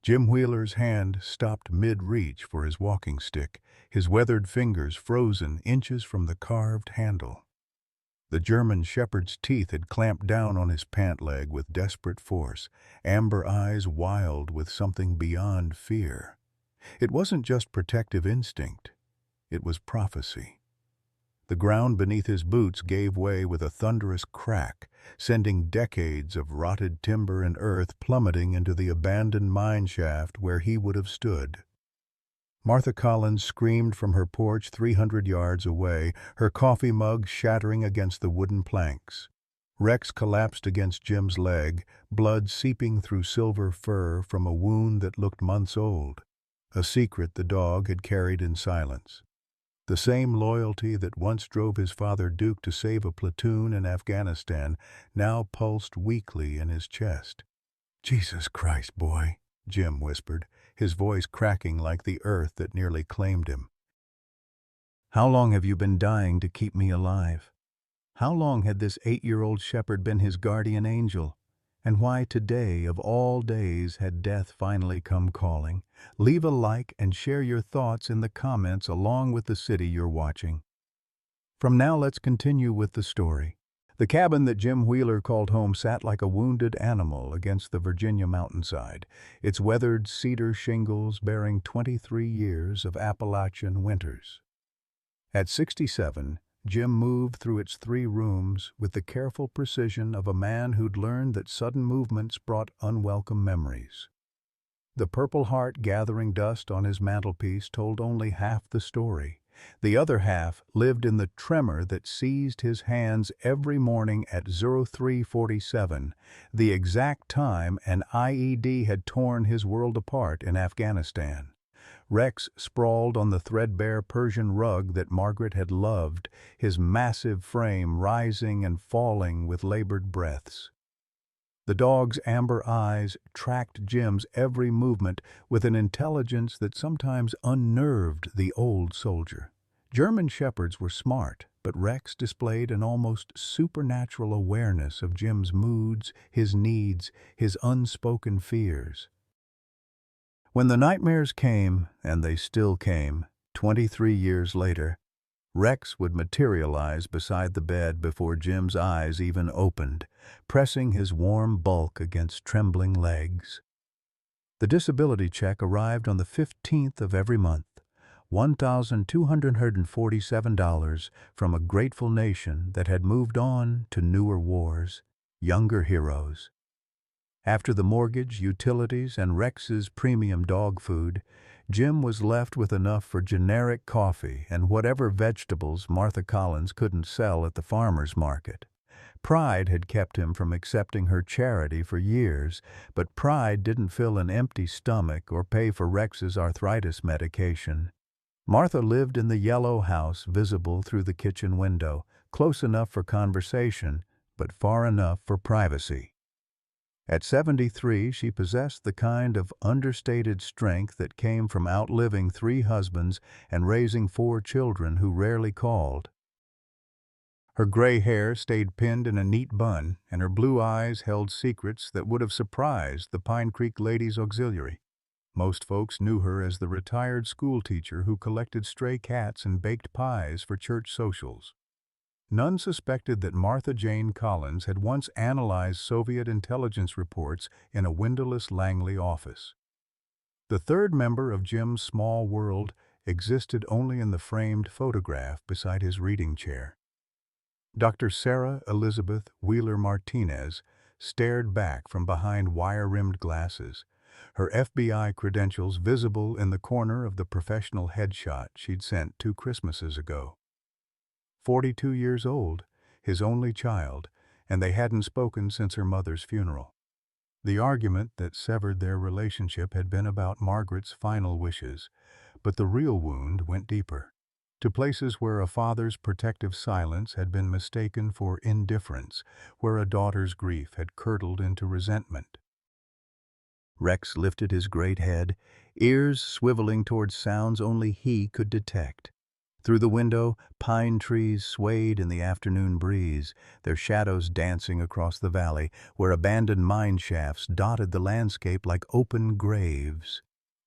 Jim Wheeler's hand stopped mid-reach for his walking stick, his weathered fingers frozen inches from the carved handle. The German shepherd's teeth had clamped down on his pant leg with desperate force, amber eyes wild with something beyond fear. It wasn't just protective instinct, it was prophecy. The ground beneath his boots gave way with a thunderous crack, sending decades of rotted timber and earth plummeting into the abandoned mine shaft where he would have stood. Martha Collins screamed from her porch 300 yards away, her coffee mug shattering against the wooden planks. Rex collapsed against Jim's leg, blood seeping through silver fur from a wound that looked months old, a secret the dog had carried in silence. The same loyalty that once drove his father Duke to save a platoon in Afghanistan now pulsed weakly in his chest. "Jesus Christ, boy," Jim whispered, his voice cracking like the earth that nearly claimed him. "How long have you been dying to keep me alive? How long had this 8-year-old shepherd been his guardian angel? And why today, of all days, had death finally come calling? Leave a like and share your thoughts in the comments along with the city you're watching. From now, let's continue with the story. The cabin that Jim Wheeler called home sat like a wounded animal against the Virginia mountainside, its weathered cedar shingles bearing 23 years of Appalachian winters. At 67, Jim moved through its 3 rooms with the careful precision of a man who'd learned that sudden movements brought unwelcome memories. The Purple Heart gathering dust on his mantelpiece told only half the story. The other half lived in the tremor that seized his hands every morning at 03:47, the exact time an IED had torn his world apart in Afghanistan. Rex sprawled on the threadbare Persian rug that Margaret had loved, his massive frame rising and falling with labored breaths. The dog's amber eyes tracked Jim's every movement with an intelligence that sometimes unnerved the old soldier. German shepherds were smart, but Rex displayed an almost supernatural awareness of Jim's moods, his needs, his unspoken fears. When the nightmares came, and they still came, 23 years later, Rex would materialize beside the bed before Jim's eyes even opened, pressing his warm bulk against trembling legs. The disability check arrived on the 15th of every month, $1,247 from a grateful nation that had moved on to newer wars, younger heroes. After the mortgage, utilities, and Rex's premium dog food, Jim was left with enough for generic coffee and whatever vegetables Martha Collins couldn't sell at the farmer's market. Pride had kept him from accepting her charity for years, but pride didn't fill an empty stomach or pay for Rex's arthritis medication. Martha lived in the yellow house visible through the kitchen window, close enough for conversation, but far enough for privacy. At 73, she possessed the kind of understated strength that came from outliving 3 husbands and raising 4 children who rarely called. Her gray hair stayed pinned in a neat bun, and her blue eyes held secrets that would have surprised the Pine Creek Ladies Auxiliary. Most folks knew her as the retired schoolteacher who collected stray cats and baked pies for church socials. None suspected that Martha Jane Collins had once analyzed Soviet intelligence reports in a windowless Langley office. The third member of Jim's small world existed only in the framed photograph beside his reading chair. Dr. Sarah Elizabeth Wheeler Martinez stared back from behind wire-rimmed glasses, her FBI credentials visible in the corner of the professional headshot she'd sent 2 Christmases ago. 42 years old, his only child, and they hadn't spoken since her mother's funeral. The argument that severed their relationship had been about Margaret's final wishes, but the real wound went deeper, to places where a father's protective silence had been mistaken for indifference, where a daughter's grief had curdled into resentment. Rex lifted his great head, ears swiveling towards sounds only he could detect. Through the window, pine trees swayed in the afternoon breeze, their shadows dancing across the valley, where abandoned mine shafts dotted the landscape like open graves.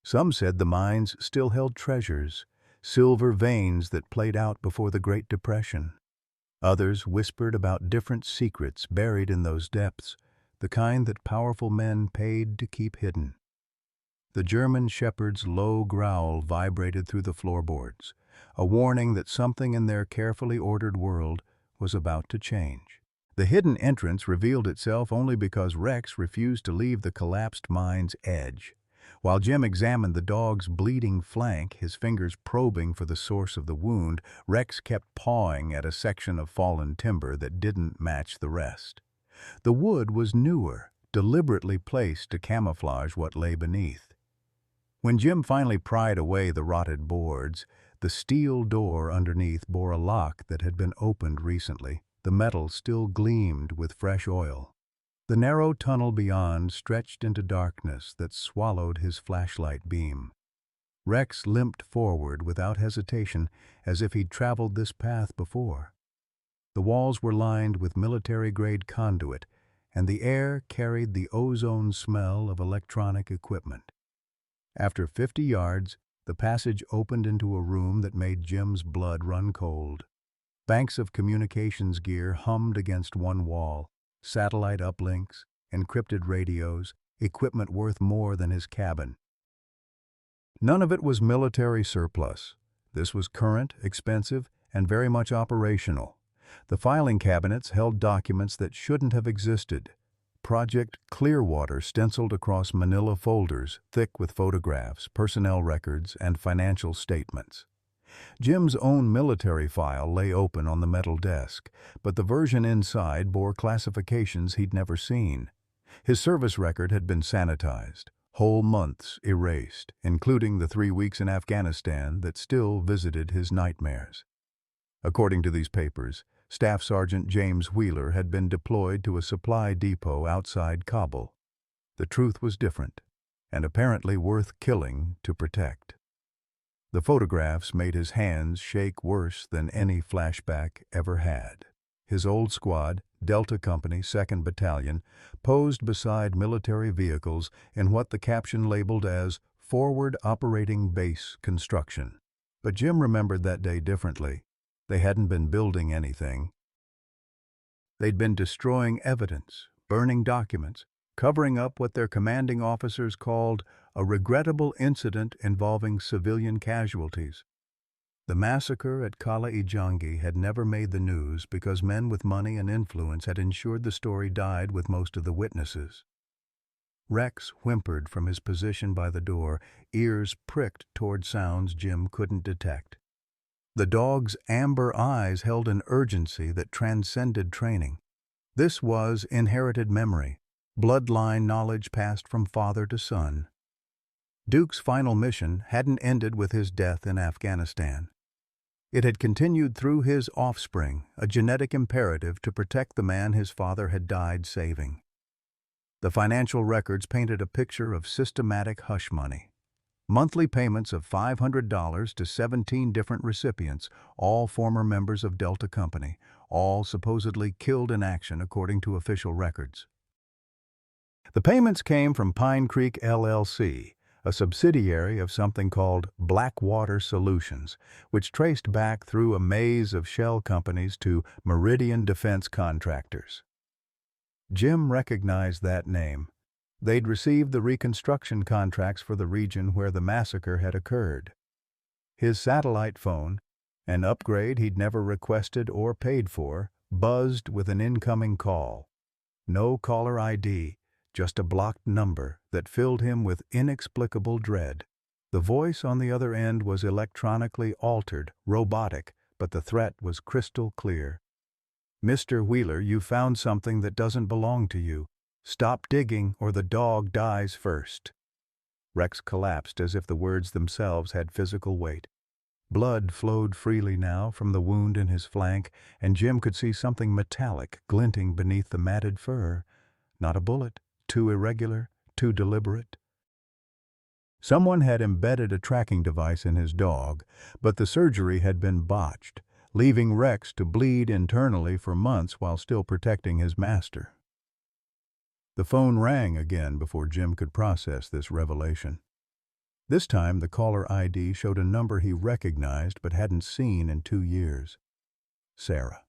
Some said the mines still held treasures, silver veins that played out before the Great Depression. Others whispered about different secrets buried in those depths, the kind that powerful men paid to keep hidden. The German shepherd's low growl vibrated through the floorboards, a warning that something in their carefully ordered world was about to change. The hidden entrance revealed itself only because Rex refused to leave the collapsed mine's edge. While Jim examined the dog's bleeding flank, his fingers probing for the source of the wound, Rex kept pawing at a section of fallen timber that didn't match the rest. The wood was newer, deliberately placed to camouflage what lay beneath. When Jim finally pried away the rotted boards, the steel door underneath bore a lock that had been opened recently. The metal still gleamed with fresh oil. The narrow tunnel beyond stretched into darkness that swallowed his flashlight beam. Rex limped forward without hesitation, as if he'd traveled this path before. The walls were lined with military-grade conduit, and the air carried the ozone smell of electronic equipment. After 50 yards, the passage opened into a room that made Jim's blood run cold. Banks of communications gear hummed against one wall, satellite uplinks, encrypted radios, equipment worth more than his cabin. None of it was military surplus. This was current, expensive, and very much operational. The filing cabinets held documents that shouldn't have existed. Project Clearwater stenciled across manila folders, thick with photographs, personnel records, and financial statements. Jim's own military file lay open on the metal desk, but the version inside bore classifications he'd never seen. His service record had been sanitized, whole months erased, including the 3 weeks in Afghanistan that still visited his nightmares. According to these papers, Staff Sergeant James Wheeler had been deployed to a supply depot outside Kabul. The truth was different, and apparently worth killing to protect. The photographs made his hands shake worse than any flashback ever had. His old squad, Delta Company, 2nd Battalion, posed beside military vehicles in what the caption labeled as Forward Operating Base Construction. But Jim remembered that day differently. They hadn't been building anything. They'd been destroying evidence, burning documents, covering up what their commanding officers called a regrettable incident involving civilian casualties. The massacre at Kala-i-Jangi had never made the news because men with money and influence had ensured the story died with most of the witnesses. Rex whimpered from his position by the door, ears pricked toward sounds Jim couldn't detect. The dog's amber eyes held an urgency that transcended training. This was inherited memory, bloodline knowledge passed from father to son. Duke's final mission hadn't ended with his death in Afghanistan. It had continued through his offspring, a genetic imperative to protect the man his father had died saving. The financial records painted a picture of systematic hush money. Monthly payments of $500 to 17 different recipients, all former members of Delta Company, all supposedly killed in action according to official records. The payments came from Pine Creek LLC, a subsidiary of something called Blackwater Solutions, which traced back through a maze of shell companies to Meridian Defense Contractors. Jim recognized that name. They'd received the reconstruction contracts for the region where the massacre had occurred. His satellite phone, an upgrade he'd never requested or paid for, buzzed with an incoming call. No caller ID, just a blocked number that filled him with inexplicable dread. The voice on the other end was electronically altered, robotic, but the threat was crystal clear. "Mr. Wheeler, you found something that doesn't belong to you. Stop digging or the dog dies first." Rex collapsed as if the words themselves had physical weight. Blood flowed freely now from the wound in his flank, and Jim could see something metallic glinting beneath the matted fur. Not a bullet, too irregular, too deliberate. Someone had embedded a tracking device in his dog, but the surgery had been botched, leaving Rex to bleed internally for months while still protecting his master. The phone rang again before Jim could process this revelation. This time, the caller ID showed a number he recognized but hadn't seen in 2 years. Sarah.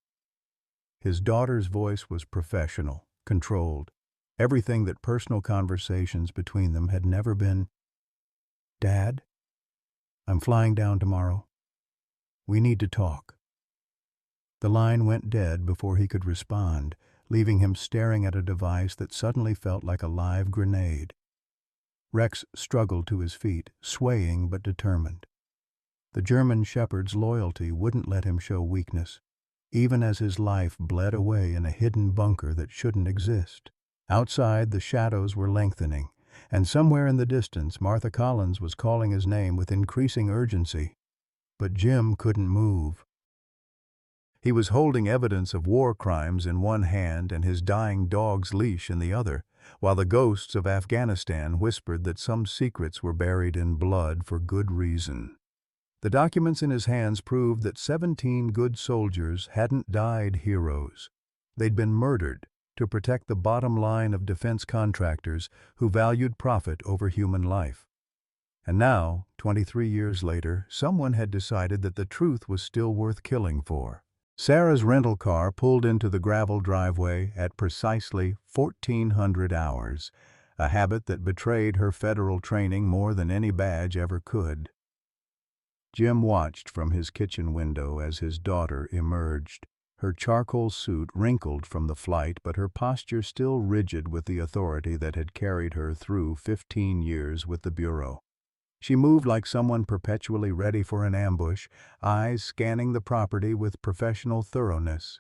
His daughter's voice was professional, controlled. Everything that personal conversations between them had never been. "Dad, I'm flying down tomorrow. We need to talk." The line went dead before he could respond, leaving him staring at a device that suddenly felt like a live grenade. Rex struggled to his feet, swaying but determined. The German shepherd's loyalty wouldn't let him show weakness, even as his life bled away in a hidden bunker that shouldn't exist. Outside, the shadows were lengthening, and somewhere in the distance, Martha Collins was calling his name with increasing urgency. But Jim couldn't move. He was holding evidence of war crimes in one hand and his dying dog's leash in the other, while the ghosts of Afghanistan whispered that some secrets were buried in blood for good reason. The documents in his hands proved that 17 good soldiers hadn't died heroes. They'd been murdered to protect the bottom line of defense contractors who valued profit over human life. And now, 23 years later, someone had decided that the truth was still worth killing for. Sarah's rental car pulled into the gravel driveway at precisely 1400 hours, a habit that betrayed her federal training more than any badge ever could. Jim watched from his kitchen window as his daughter emerged, her charcoal suit wrinkled from the flight but her posture still rigid with the authority that had carried her through 15 years with the Bureau. She moved like someone perpetually ready for an ambush, eyes scanning the property with professional thoroughness.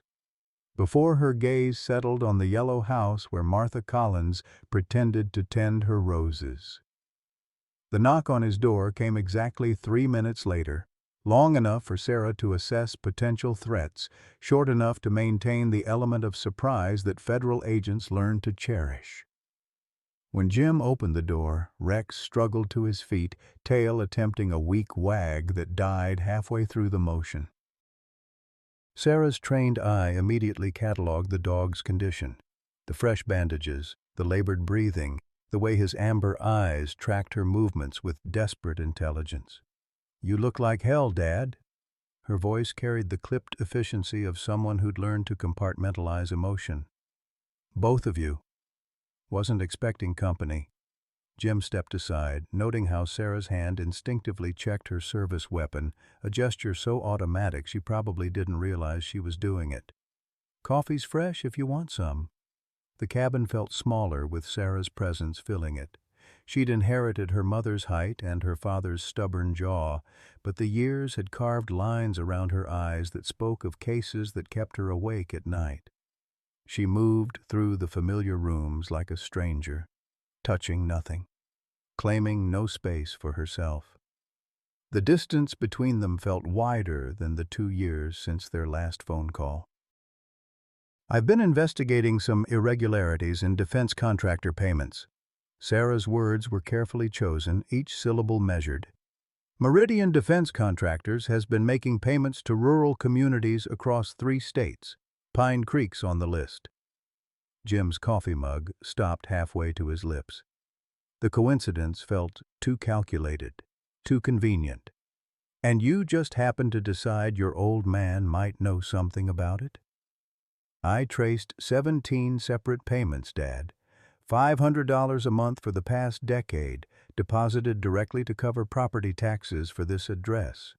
Before her gaze settled on the yellow house where Martha Collins pretended to tend her roses. The knock on his door came exactly 3 minutes later, long enough for Sarah to assess potential threats, short enough to maintain the element of surprise that federal agents learned to cherish. When Jim opened the door, Rex struggled to his feet, tail attempting a weak wag that died halfway through the motion. Sarah's trained eye immediately cataloged the dog's condition. The fresh bandages, the labored breathing, the way his amber eyes tracked her movements with desperate intelligence. "You look like hell, Dad." Her voice carried the clipped efficiency of someone who'd learned to compartmentalize emotion. "Both of you." "Wasn't expecting company." Jim stepped aside, noting how Sarah's hand instinctively checked her service weapon, a gesture so automatic she probably didn't realize she was doing it. "Coffee's fresh if you want some." The cabin felt smaller with Sarah's presence filling it. She'd inherited her mother's height and her father's stubborn jaw, but the years had carved lines around her eyes that spoke of cases that kept her awake at night. She moved through the familiar rooms like a stranger, touching nothing, claiming no space for herself. The distance between them felt wider than the 2 years since their last phone call. "I've been investigating some irregularities in defense contractor payments." Sarah's words were carefully chosen, each syllable measured. "Meridian Defense Contractors has been making payments to rural communities across 3 states. Pine Creek's on the list." Jim's coffee mug stopped halfway to his lips. The coincidence felt too calculated, too convenient. "And you just happened to decide your old man might know something about it?" "I traced 17 separate payments, Dad. $500 a month for the past decade, deposited directly to cover property taxes for this address."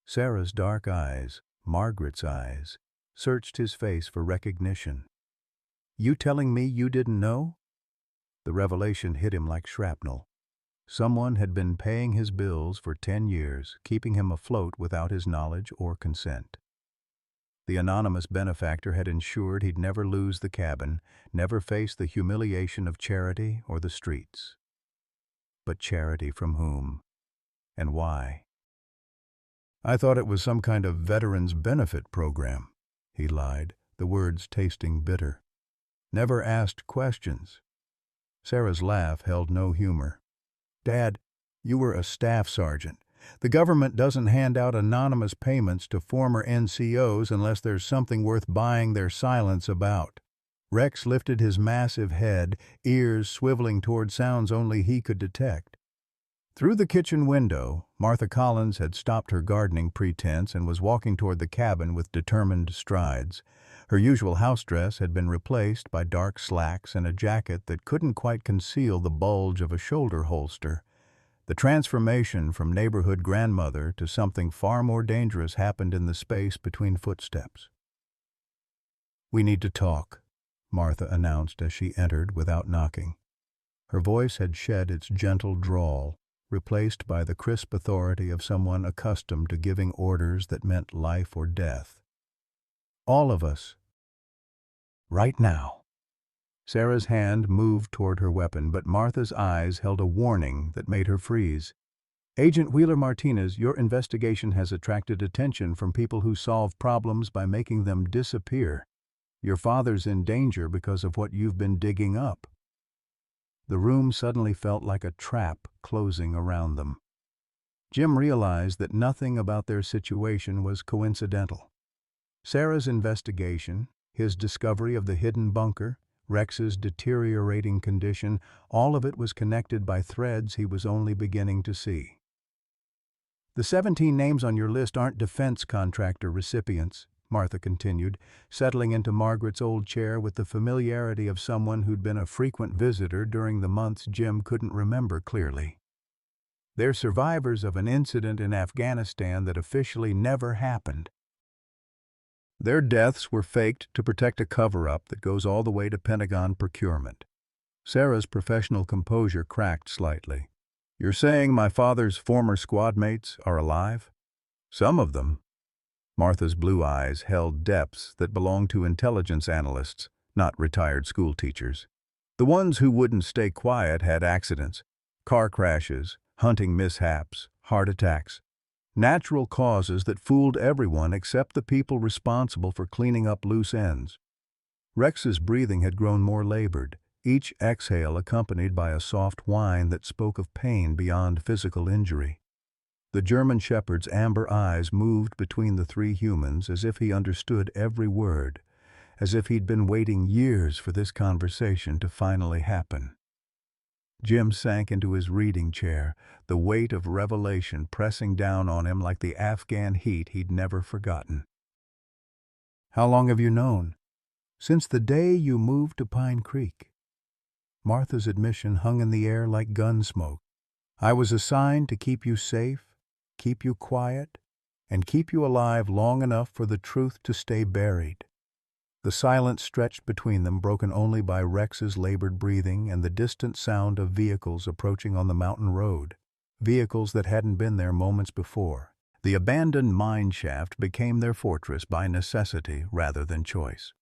Sarah's dark eyes, Margaret's eyes, searched his face for recognition. "You telling me you didn't know?" The revelation hit him like shrapnel. Someone had been paying his bills for 10 years, keeping him afloat without his knowledge or consent. The anonymous benefactor had ensured he'd never lose the cabin, never face the humiliation of charity or the streets. But charity from whom? And why? "I thought it was some kind of veterans benefit program," he lied, the words tasting bitter. "Never asked questions." Sarah's laugh held no humor. "Dad, You were a staff sergeant. The government doesn't hand out anonymous payments to former NCOs unless there's something worth buying their silence about. Rex lifted his massive head, ears swiveling toward sounds only he could detect. Through the kitchen window, Martha Collins had stopped her gardening pretense and was walking toward the cabin with determined strides. Her usual house dress had been replaced by dark slacks and a jacket that couldn't quite conceal the bulge of a shoulder holster. The transformation from neighborhood grandmother to something far more dangerous happened in the space between footsteps. "We need to talk," Martha announced as she entered without knocking. Her voice had shed its gentle drawl, replaced by the crisp authority of someone accustomed to giving orders that meant life or death. "All of us. Right now." Sarah's hand moved toward her weapon, but Martha's eyes held a warning that made her freeze. "Agent Wheeler-Martinez, your investigation has attracted attention from people who solve problems by making them disappear. Your father's in danger because of what you've been digging up." The room suddenly felt like a trap closing around them. Jim realized that nothing about their situation was coincidental. Sarah's investigation, his discovery of the hidden bunker, Rex's deteriorating condition, all of it was connected by threads he was only beginning to see. "The 17 names on your list aren't defense contractor recipients," Martha continued, settling into Margaret's old chair with the familiarity of someone who'd been a frequent visitor during the months Jim couldn't remember clearly. "They're survivors of an incident in Afghanistan that officially never happened. Their deaths were faked to protect a cover-up that goes all the way to Pentagon procurement." Sarah's professional composure cracked slightly. "You're saying my father's former squad mates are alive?" "Some of them." Martha's blue eyes held depths that belonged to intelligence analysts, not retired school teachers. "The ones who wouldn't stay quiet had accidents, car crashes, hunting mishaps, heart attacks. Natural causes that fooled everyone except the people responsible for cleaning up loose ends." Rex's breathing had grown more labored, each exhale accompanied by a soft whine that spoke of pain beyond physical injury. The German shepherd's amber eyes moved between the three humans as if he understood every word, as if he'd been waiting years for this conversation to finally happen. Jim sank into his reading chair, the weight of revelation pressing down on him like the Afghan heat he'd never forgotten. "How long have you known?" "Since the day you moved to Pine Creek." Martha's admission hung in the air like gun smoke. "I was assigned to keep you safe, keep you quiet, and keep you alive long enough for the truth to stay buried." The silence stretched between them, broken only by Rex's labored breathing and the distant sound of vehicles approaching on the mountain road. Vehicles that hadn't been there moments before. The abandoned mine shaft became their fortress by necessity rather than choice.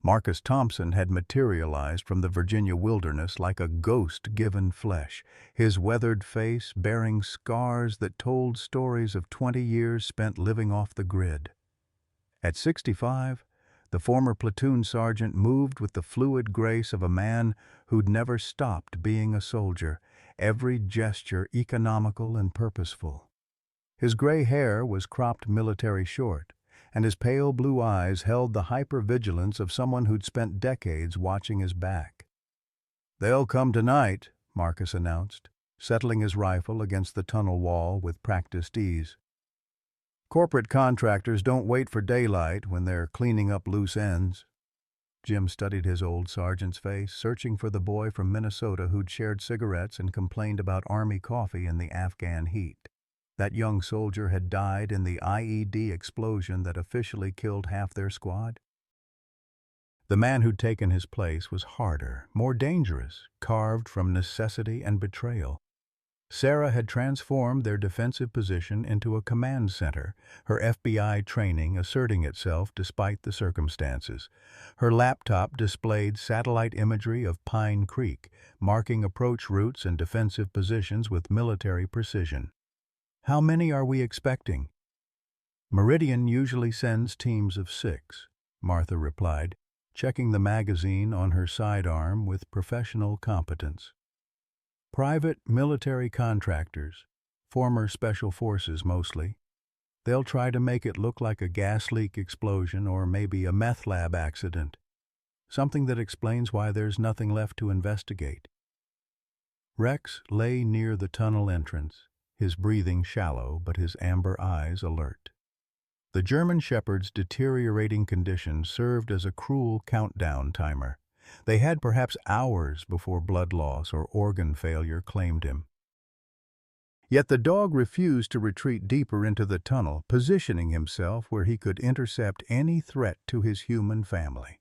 Marcus Thompson had materialized from the Virginia wilderness like a ghost given flesh, his weathered face bearing scars that told stories of 20 years spent living off the grid. At 65, the former platoon sergeant moved with the fluid grace of a man who'd never stopped being a soldier, every gesture economical and purposeful. His gray hair was cropped military short, and his pale blue eyes held the hypervigilance of someone who'd spent decades watching his back. "They'll come tonight," Marcus announced, settling his rifle against the tunnel wall with practiced ease. "Corporate contractors don't wait for daylight when they're cleaning up loose ends." Jim studied his old sergeant's face, searching for the boy from Minnesota who'd shared cigarettes and complained about army coffee in the Afghan heat. That young soldier had died in the IED explosion that officially killed half their squad. The man who'd taken his place was harder, more dangerous, carved from necessity and betrayal. Sarah had transformed their defensive position into a command center, her FBI training asserting itself despite the circumstances. Her laptop displayed satellite imagery of Pine Creek, marking approach routes and defensive positions with military precision. "How many are we expecting?" "Meridian usually sends teams of 6, Martha replied, checking the magazine on her sidearm with professional competence. Private military contractors, former special forces mostly. They'll try to make it look like a gas leak explosion or maybe a meth lab accident, something that explains why there's nothing left to investigate. Rex lay near the tunnel entrance, his breathing shallow but his amber eyes alert. The German shepherd's deteriorating condition served as a cruel countdown timer. They had perhaps hours before blood loss or organ failure claimed him. Yet the dog refused to retreat deeper into the tunnel, positioning himself where he could intercept any threat to his human family.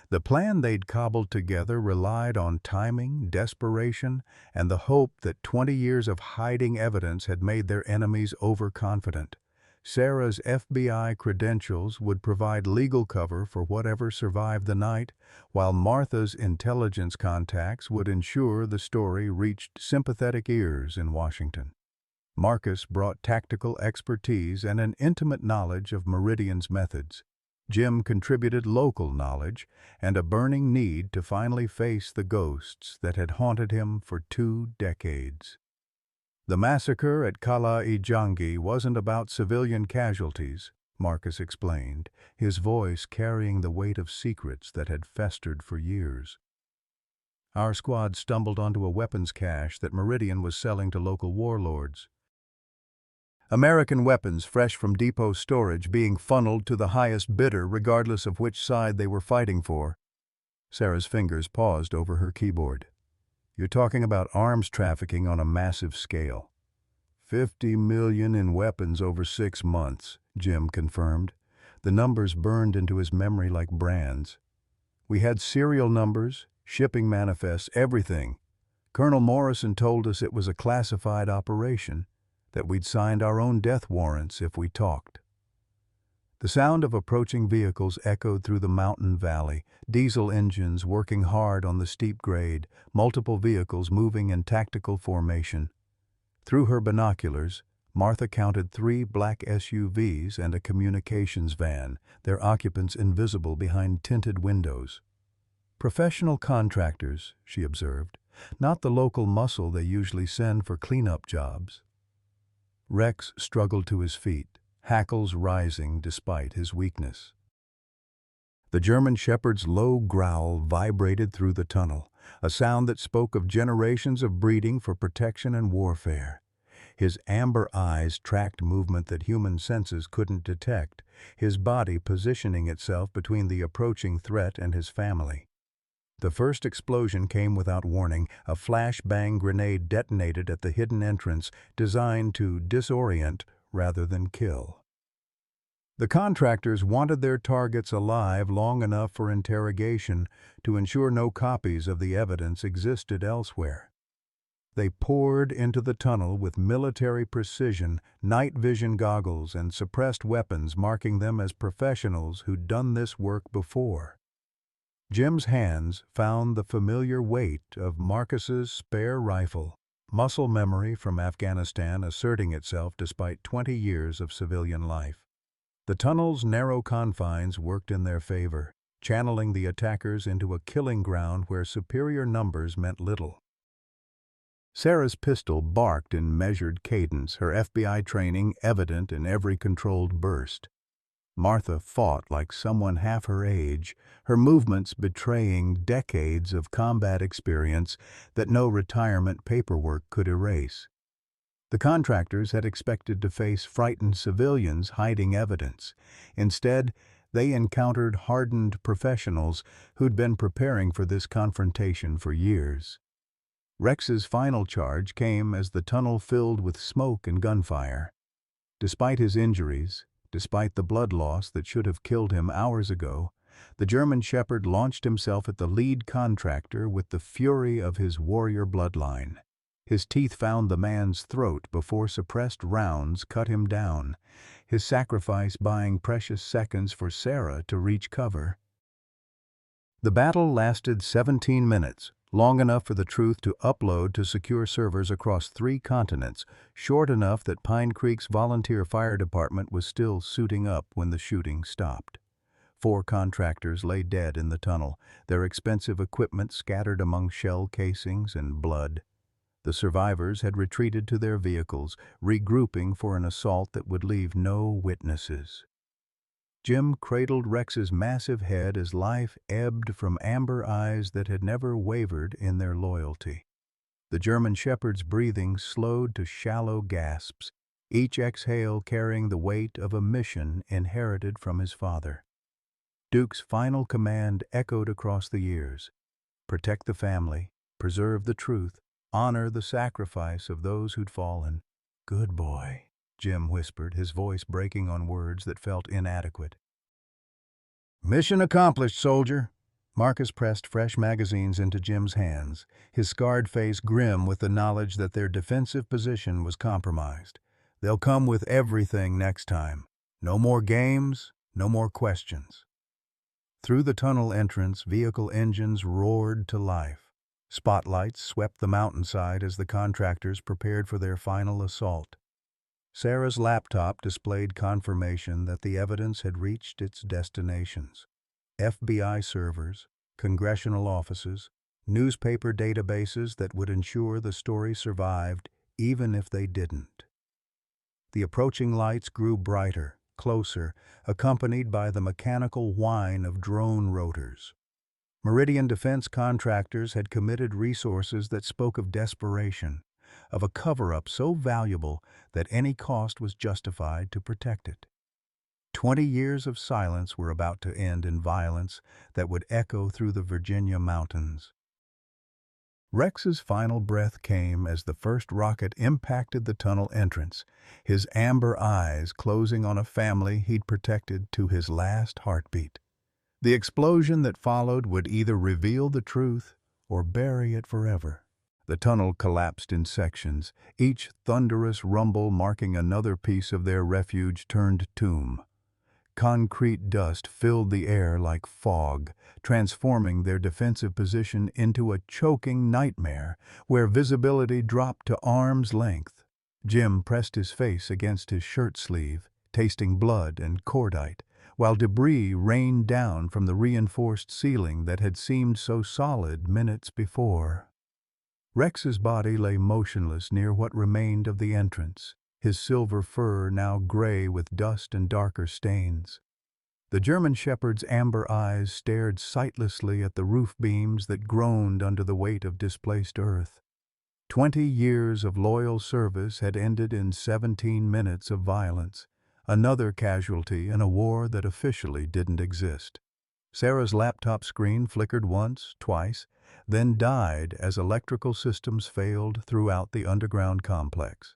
The plan they'd cobbled together relied on timing, desperation, and the hope that 20 years of hiding evidence had made their enemies overconfident. Sarah's FBI credentials would provide legal cover for whatever survived the night, while Martha's intelligence contacts would ensure the story reached sympathetic ears in Washington. Marcus brought tactical expertise and an intimate knowledge of Meridian's methods. Jim contributed local knowledge and a burning need to finally face the ghosts that had haunted him for 2 decades. The massacre at Kala Ijangi wasn't about civilian casualties, Marcus explained, his voice carrying the weight of secrets that had festered for years. Our squad stumbled onto a weapons cache that Meridian was selling to local warlords. American weapons fresh from depot storage being funneled to the highest bidder regardless of which side they were fighting for. Sarah's fingers paused over her keyboard. You're talking about arms trafficking on a massive scale. 50 million in weapons over 6 months, Jim confirmed. The numbers burned into his memory like brands. We had serial numbers, shipping manifests, everything. Colonel Morrison told us it was a classified operation, that we'd signed our own death warrants if we talked. The sound of approaching vehicles echoed through the mountain valley, diesel engines working hard on the steep grade, multiple vehicles moving in tactical formation. Through her binoculars, Martha counted 3 black SUVs and a communications van, their occupants invisible behind tinted windows. Professional contractors, she observed, not the local muscle they usually send for cleanup jobs. Rex struggled to his feet, hackles rising despite his weakness. The German shepherd's low growl vibrated through the tunnel, a sound that spoke of generations of breeding for protection and warfare. His amber eyes tracked movement that human senses couldn't detect, his body positioning itself between the approaching threat and his family. The first explosion came without warning. A flashbang grenade detonated at the hidden entrance, designed to disorient rather than kill. The contractors wanted their targets alive long enough for interrogation to ensure no copies of the evidence existed elsewhere. They poured into the tunnel with military precision, night vision goggles and suppressed weapons marking them as professionals who'd done this work before. Jim's hands found the familiar weight of Marcus's spare rifle, muscle memory from Afghanistan asserting itself despite 20 years of civilian life. The tunnel's narrow confines worked in their favor, channeling the attackers into a killing ground where superior numbers meant little. Sarah's pistol barked in measured cadence, her FBI training evident in every controlled burst. Martha fought like someone half her age, her movements betraying decades of combat experience that no retirement paperwork could erase. The contractors had expected to face frightened civilians hiding evidence. Instead, they encountered hardened professionals who'd been preparing for this confrontation for years. Rex's final charge came as the tunnel filled with smoke and gunfire. Despite his injuries, despite the blood loss that should have killed him hours ago, the German shepherd launched himself at the lead contractor with the fury of his warrior bloodline. His teeth found the man's throat before suppressed rounds cut him down, his sacrifice buying precious seconds for Sarah to reach cover. The battle lasted 17 minutes, long enough for the truth to upload to secure servers across 3 continents, short enough that Pine Creek's volunteer fire department was still suiting up when the shooting stopped. 4 contractors lay dead in the tunnel, their expensive equipment scattered among shell casings and blood. The survivors had retreated to their vehicles, regrouping for an assault that would leave no witnesses. Jim cradled Rex's massive head as life ebbed from amber eyes that had never wavered in their loyalty. The German shepherd's breathing slowed to shallow gasps, each exhale carrying the weight of a mission inherited from his father. Duke's final command echoed across the years: protect the family, preserve the truth, honor the sacrifice of those who'd fallen. "Good boy," Jim whispered, his voice breaking on words that felt inadequate. "Mission accomplished, soldier." Marcus pressed fresh magazines into Jim's hands, his scarred face grim with the knowledge that their defensive position was compromised. "They'll come with everything next time. No more games, no more questions." Through the tunnel entrance, vehicle engines roared to life. Spotlights swept the mountainside as the contractors prepared for their final assault. Sarah's laptop displayed confirmation that the evidence had reached its destinations: FBI servers, congressional offices, newspaper databases that would ensure the story survived even if they didn't. The approaching lights grew brighter, closer, accompanied by the mechanical whine of drone rotors. Meridian defense contractors had committed resources that spoke of desperation, of a cover-up so valuable that any cost was justified to protect it. 20 years of silence were about to end in violence that would echo through the Virginia mountains. Rex's final breath came as the first rocket impacted the tunnel entrance, his amber eyes closing on a family he'd protected to his last heartbeat. The explosion that followed would either reveal the truth or bury it forever. The tunnel collapsed in sections, each thunderous rumble marking another piece of their refuge-turned tomb. Concrete dust filled the air like fog, transforming their defensive position into a choking nightmare where visibility dropped to arm's length. Jim pressed his face against his shirt sleeve, tasting blood and cordite, while debris rained down from the reinforced ceiling that had seemed so solid minutes before. Rex's body lay motionless near what remained of the entrance, his silver fur now gray with dust and darker stains. The German shepherd's amber eyes stared sightlessly at the roof beams that groaned under the weight of displaced earth. 20 years of loyal service had ended in 17 minutes of violence, another casualty in a war that officially didn't exist. Sarah's laptop screen flickered once, twice, then died as electrical systems failed throughout the underground complex.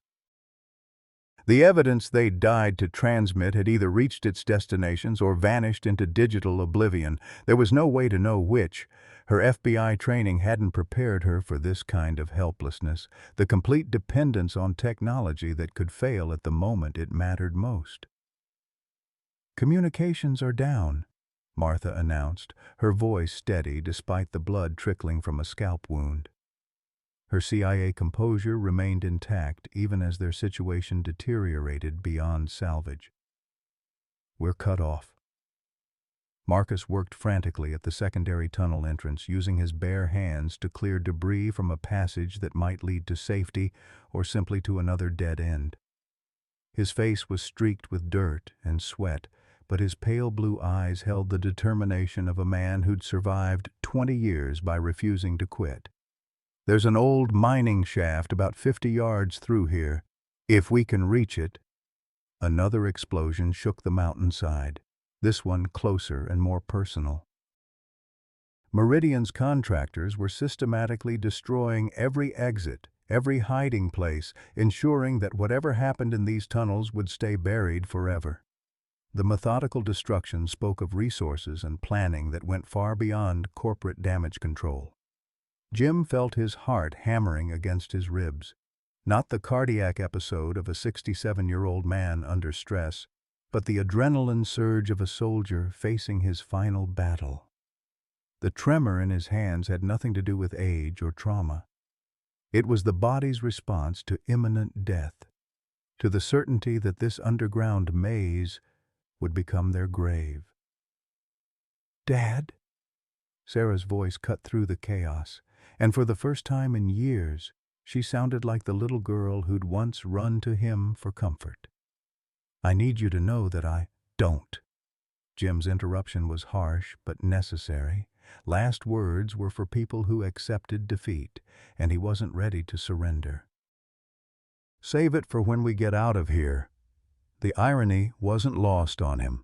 The evidence they'd died to transmit had either reached its destinations or vanished into digital oblivion. There was no way to know which. Her FBI training hadn't prepared her for this kind of helplessness, the complete dependence on technology that could fail at the moment it mattered most. "Communications are down," Martha announced, her voice steady despite the blood trickling from a scalp wound. Her CIA composure remained intact even as their situation deteriorated beyond salvage. "We're cut off." Marcus worked frantically at the secondary tunnel entrance, using his bare hands to clear debris from a passage that might lead to safety or simply to another dead end. His face was streaked with dirt and sweat, but his pale blue eyes held the determination of a man who'd survived 20 years by refusing to quit. "There's an old mining shaft about 50 yards through here. If we can reach it." Another explosion shook the mountainside, this one closer and more personal. Meridian's contractors were systematically destroying every exit, every hiding place, ensuring that whatever happened in these tunnels would stay buried forever. The methodical destruction spoke of resources and planning that went far beyond corporate damage control. Jim felt his heart hammering against his ribs. Not the cardiac episode of a 67-year-old man under stress, but the adrenaline surge of a soldier facing his final battle. The tremor in his hands had nothing to do with age or trauma. It was the body's response to imminent death, to the certainty that this underground maze would become their grave. "Dad?" Sarah's voice cut through the chaos, and for the first time in years, She sounded like the little girl who'd once run to him for comfort. "I need you to know that I don't." Jim's interruption was harsh but necessary. Last words were for people who accepted defeat, and he wasn't ready to surrender. "Save it for when we get out of here." The irony wasn't lost on him.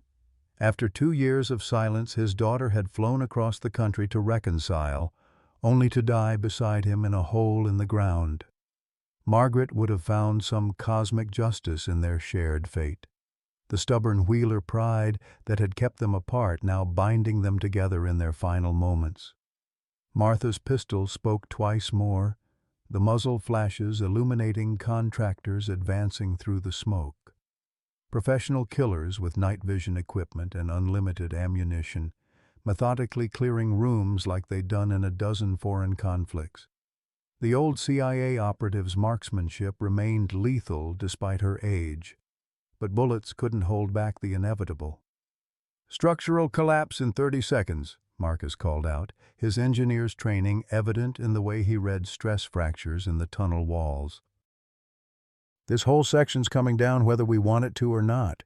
After 2 years of silence, his daughter had flown across the country to reconcile, only to die beside him in a hole in the ground. Margaret would have found some cosmic justice in their shared fate. The stubborn Wheeler pride that had kept them apart now binding them together in their final moments. Martha's pistol spoke twice more, the muzzle flashes illuminating contractors advancing through the smoke. Professional killers with night vision equipment and unlimited ammunition, methodically clearing rooms like they'd done in a dozen foreign conflicts. The old CIA operative's marksmanship remained lethal despite her age, but bullets couldn't hold back the inevitable. "Structural collapse in 30 seconds, Marcus called out, his engineer's training evident in the way he read stress fractures in the tunnel walls. "This whole section's coming down whether we want it to or not."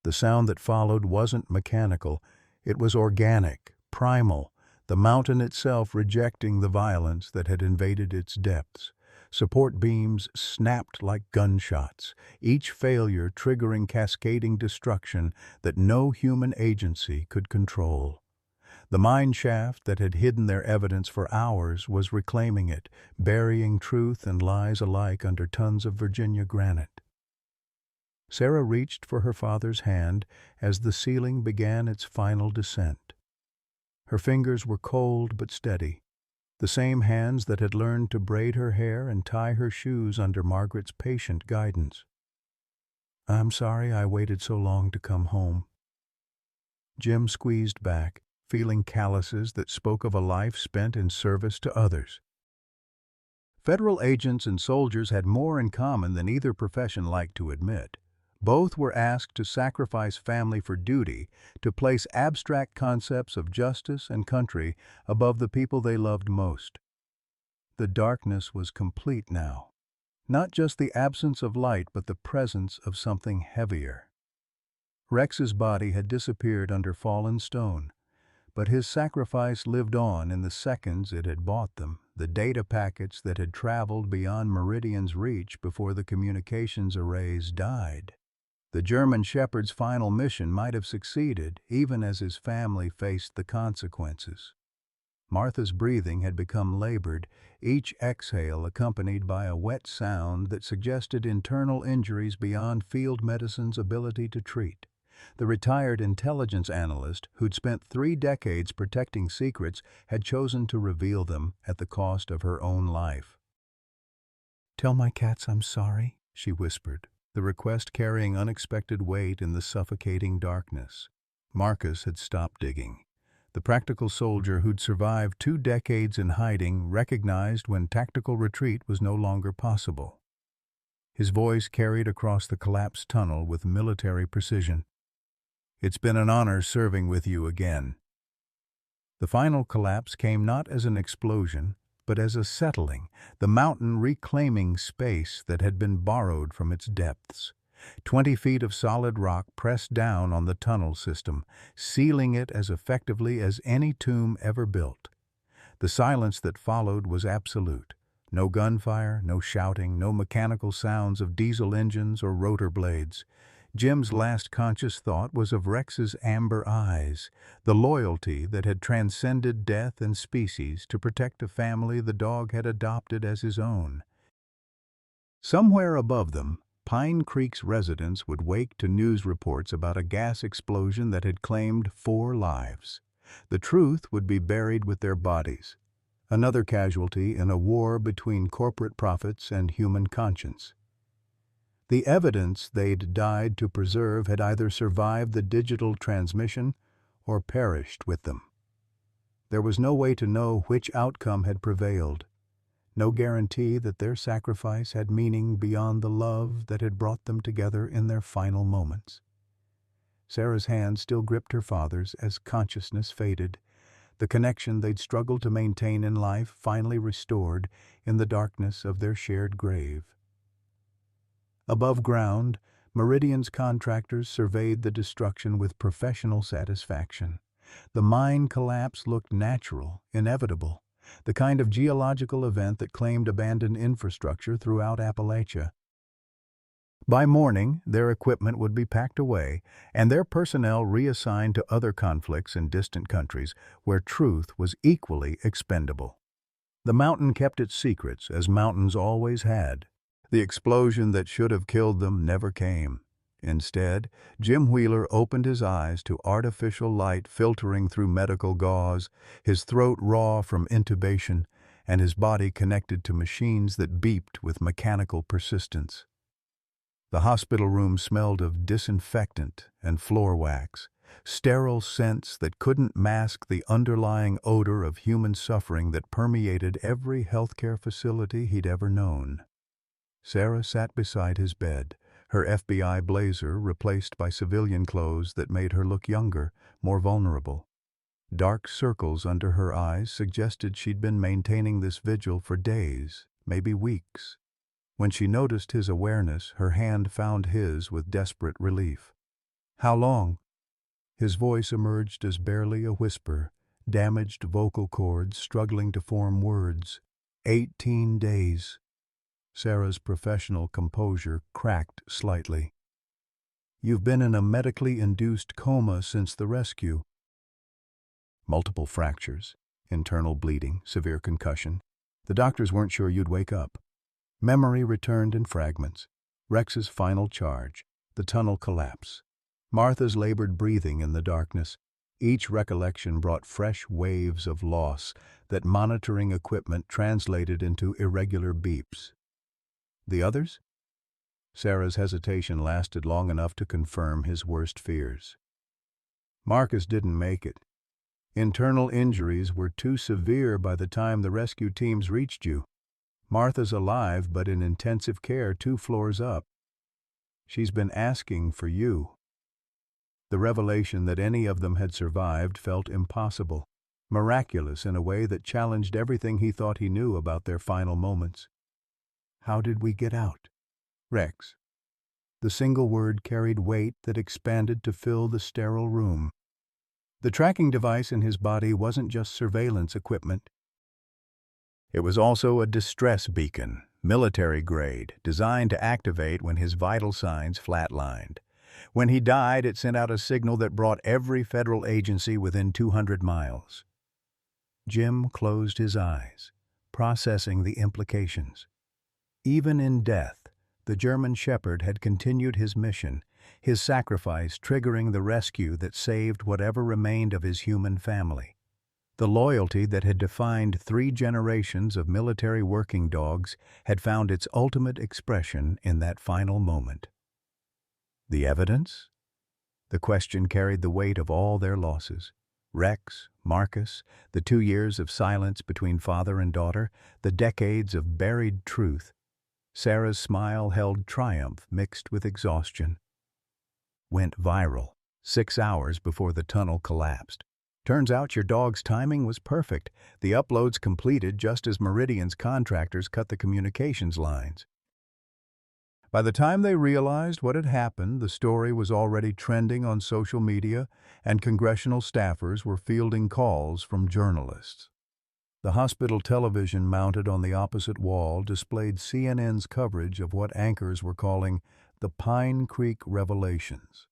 The sound that followed wasn't mechanical. It was organic, primal, the mountain itself rejecting the violence that had invaded its depths. Support beams snapped like gunshots, each failure triggering cascading destruction that no human agency could control. The mine shaft that had hidden their evidence for hours was reclaiming it, burying truth and lies alike under tons of Virginia granite. Sarah reached for her father's hand as the ceiling began its final descent. Her fingers were cold but steady, the same hands that had learned to braid her hair and tie her shoes under Margaret's patient guidance. "I'm sorry I waited so long to come home." Jim squeezed back, feeling calluses that spoke of a life spent in service to others. Federal agents and soldiers had more in common than either profession liked to admit. Both were asked to sacrifice family for duty, to place abstract concepts of justice and country above the people they loved most. The darkness was complete now. Not just the absence of light, but the presence of something heavier. Rex's body had disappeared under fallen stone, but his sacrifice lived on in the seconds it had bought them, the data packets that had traveled beyond Meridian's reach before the communications arrays died. The German shepherd's final mission might have succeeded, even as his family faced the consequences. Martha's breathing had become labored, each exhale accompanied by a wet sound that suggested internal injuries beyond field medicine's ability to treat. The retired intelligence analyst, who'd spent 3 decades protecting secrets, had chosen to reveal them at the cost of her own life. "Tell my cats I'm sorry," she whispered, the request carrying unexpected weight in the suffocating darkness. Marcus had stopped digging. The practical soldier who'd survived 2 decades in hiding recognized when tactical retreat was no longer possible. His voice carried across the collapsed tunnel with military precision. "It's been an honor serving with you again." The final collapse came not as an explosion, but as a settling, the mountain reclaiming space that had been borrowed from its depths. 20 feet of solid rock pressed down on the tunnel system, sealing it as effectively as any tomb ever built. The silence that followed was absolute. No gunfire, no shouting, no mechanical sounds of diesel engines or rotor blades. Jim's last conscious thought was of Rex's amber eyes, the loyalty that had transcended death and species to protect a family the dog had adopted as his own. Somewhere above them, Pine Creek's residents would wake to news reports about a gas explosion that had claimed 4 lives. The truth would be buried with their bodies. Another casualty in a war between corporate profits and human conscience. The evidence they'd died to preserve had either survived the digital transmission or perished with them. There was no way to know which outcome had prevailed. No guarantee that their sacrifice had meaning beyond the love that had brought them together in their final moments. Sarah's hand still gripped her father's as consciousness faded, the connection they'd struggled to maintain in life finally restored in the darkness of their shared grave. Above ground, Meridian's contractors surveyed the destruction with professional satisfaction. The mine collapse looked natural, inevitable, the kind of geological event that claimed abandoned infrastructure throughout Appalachia. By morning, their equipment would be packed away and their personnel reassigned to other conflicts in distant countries where truth was equally expendable. The mountain kept its secrets, as mountains always had. The explosion that should have killed them never came. Instead, Jim Wheeler opened his eyes to artificial light filtering through medical gauze, his throat raw from intubation, and his body connected to machines that beeped with mechanical persistence. The hospital room smelled of disinfectant and floor wax, sterile scents that couldn't mask the underlying odor of human suffering that permeated every healthcare facility he'd ever known. Sarah sat beside his bed, her FBI blazer replaced by civilian clothes that made her look younger, more vulnerable. Dark circles under her eyes suggested she'd been maintaining this vigil for days, maybe weeks. When she noticed his awareness, her hand found his with desperate relief. "How long?" His voice emerged as barely a whisper, damaged vocal cords struggling to form words. 18 days. Sarah's professional composure cracked slightly. "You've been in a medically induced coma since the rescue." Multiple fractures, internal bleeding, severe concussion. The doctors weren't sure you'd wake up. Memory returned in fragments. Rex's final charge, the tunnel collapse. Martha's labored breathing in the darkness. Each recollection brought fresh waves of loss that monitoring equipment translated into irregular beeps. The others? Sarah's hesitation lasted long enough to confirm his worst fears. Marcus didn't make it. Internal injuries were too severe by the time the rescue teams reached you. Martha's alive, but in intensive care 2 floors up. She's been asking for you. The revelation that any of them had survived felt impossible, miraculous in a way that challenged everything he thought he knew about their final moments. How did we get out? Rex. The single word carried weight that expanded to fill the sterile room. The tracking device in his body wasn't just surveillance equipment. It was also a distress beacon, military grade, designed to activate when his vital signs flatlined. When he died, it sent out a signal that brought every federal agency within 200 miles. Jim closed his eyes, processing the implications. Even in death, the German shepherd had continued his mission, his sacrifice triggering the rescue that saved whatever remained of his human family. The loyalty that had defined 3 generations of military working dogs had found its ultimate expression in that final moment. The evidence? The question carried the weight of all their losses. Rex, Marcus, the 2 years of silence between father and daughter, the decades of buried truth. Sarah's smile held triumph mixed with exhaustion. Went viral, 6 hours before the tunnel collapsed. Turns out your dog's timing was perfect. The uploads completed just as Meridian's contractors cut the communications lines. By the time they realized what had happened, the story was already trending on social media, and congressional staffers were fielding calls from journalists. The hospital television mounted on the opposite wall displayed CNN's coverage of what anchors were calling the Pine Creek Revelations.